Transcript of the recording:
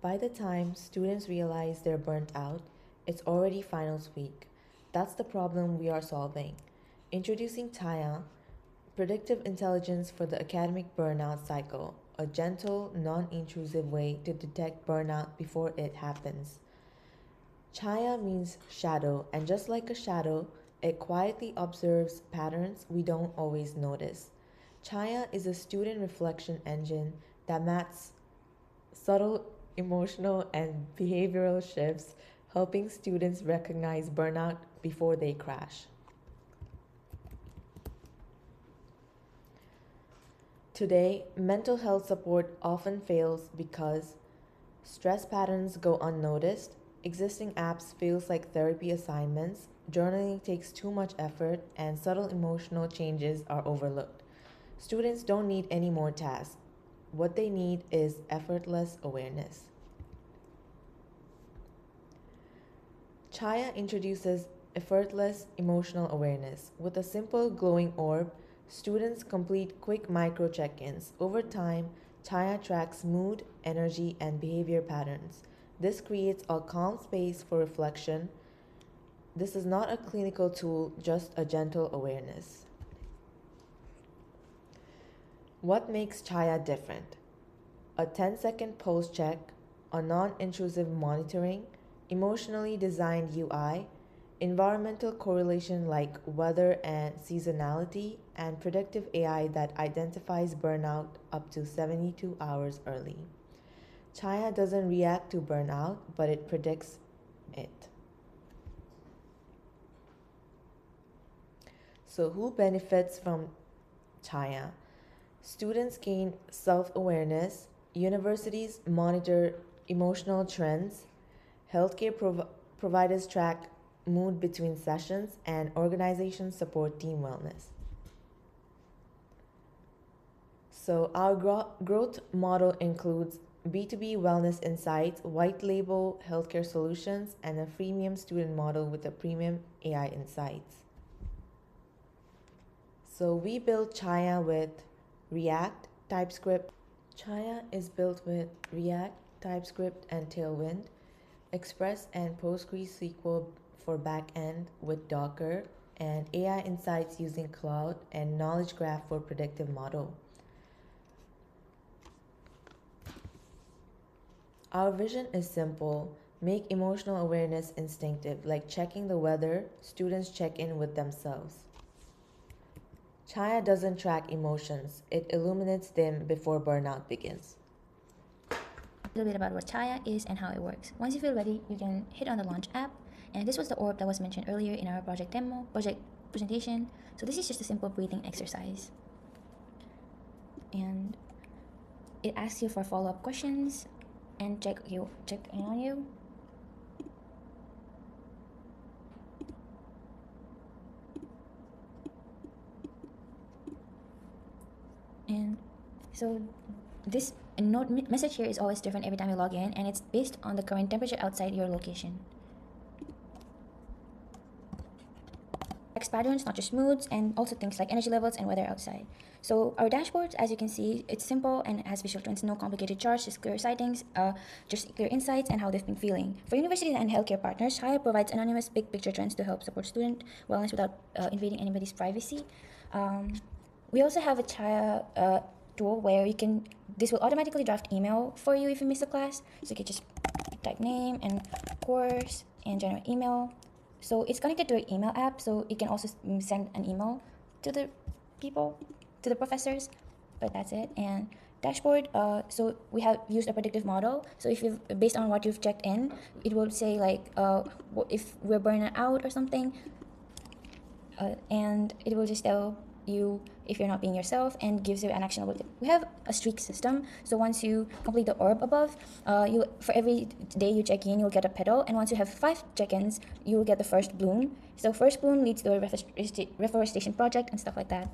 By the time students realize they're burnt out, it's already finals week. That's the problem we are solving. Introducing Chaaya, predictive intelligence for the academic burnout cycle, a gentle, non-intrusive way to detect burnout before it happens. Chaaya means shadow, and just like a shadow, it quietly observes patterns we don't always notice. Chaaya is a student reflection engine that maps subtle emotional and behavioral shifts, helping students recognize burnout before they crash. Today, mental health support often fails because stress patterns go unnoticed, existing apps feels like therapy assignments, journaling takes too much effort, and subtle emotional changes are overlooked. Students don't need any more tasks. What they need is effortless awareness. Chaaya introduces effortless emotional awareness. With a simple glowing orb, students complete quick micro check-ins. Over time, Chaaya tracks mood, energy, and behavior patterns. This creates a calm space for reflection. This is not a clinical tool, just a gentle awareness. What makes Chaaya different? A 10-second pulse check, a non-intrusive monitoring, emotionally designed UI, environmental correlation like weather and seasonality, and predictive AI that identifies burnout up to 72 hours early. Chaaya doesn't react to burnout, but it predicts it. So who benefits from Chaaya? Students gain self-awareness, universities monitor emotional trends, healthcare providers track mood between sessions, and organizations support team wellness. So our growth model includes B2B wellness insights, white label healthcare solutions, and a freemium student model with a premium AI insights. So we built Chaaya with React, TypeScript. Chaaya is built with React, TypeScript, and Tailwind, Express and PostgreSQL for backend with Docker, and AI insights using Cloud and Knowledge Graph for predictive model. Our vision is simple. Make emotional awareness instinctive, like checking the weather, students check in with themselves. Chaaya doesn't track emotions, it illuminates them before burnout begins. A little bit about what Chaaya is and how it works. Once you feel ready, you can hit on the launch app, and this was the orb that was mentioned earlier in our project presentation. So this is just a simple breathing exercise. And it asks you for follow-up questions and check in on you. And so this message here is always different every time you log in, and it's based on the current temperature outside your location. Text patterns, not just moods, and also things like energy levels and weather outside. So our dashboards, as you can see, it's simple and it has visual trends, no complicated charts, just clear sightings, just clear insights and how they've been feeling. For universities and healthcare partners, Chaaya provides anonymous big picture trends to help support student wellness without invading anybody's privacy. We also have a Chaaya tool where this will automatically draft email for you if you miss a class. So you can just type name and course and generate email. So it's connected to an email app, so you can also send an email to the people, to the professors, but that's it. And dashboard, so we have used a predictive model. So if you've, based on what you've checked in, it will say like if we're burning out or something, and it will just tell you if you're not being yourself and gives you an actionable tip. We have a streak system, so once you complete the orb above, for every day you check in, you'll get a petal, and once you have 5 check-ins, you'll get the first bloom. So first bloom leads to a reforestation project and stuff like that.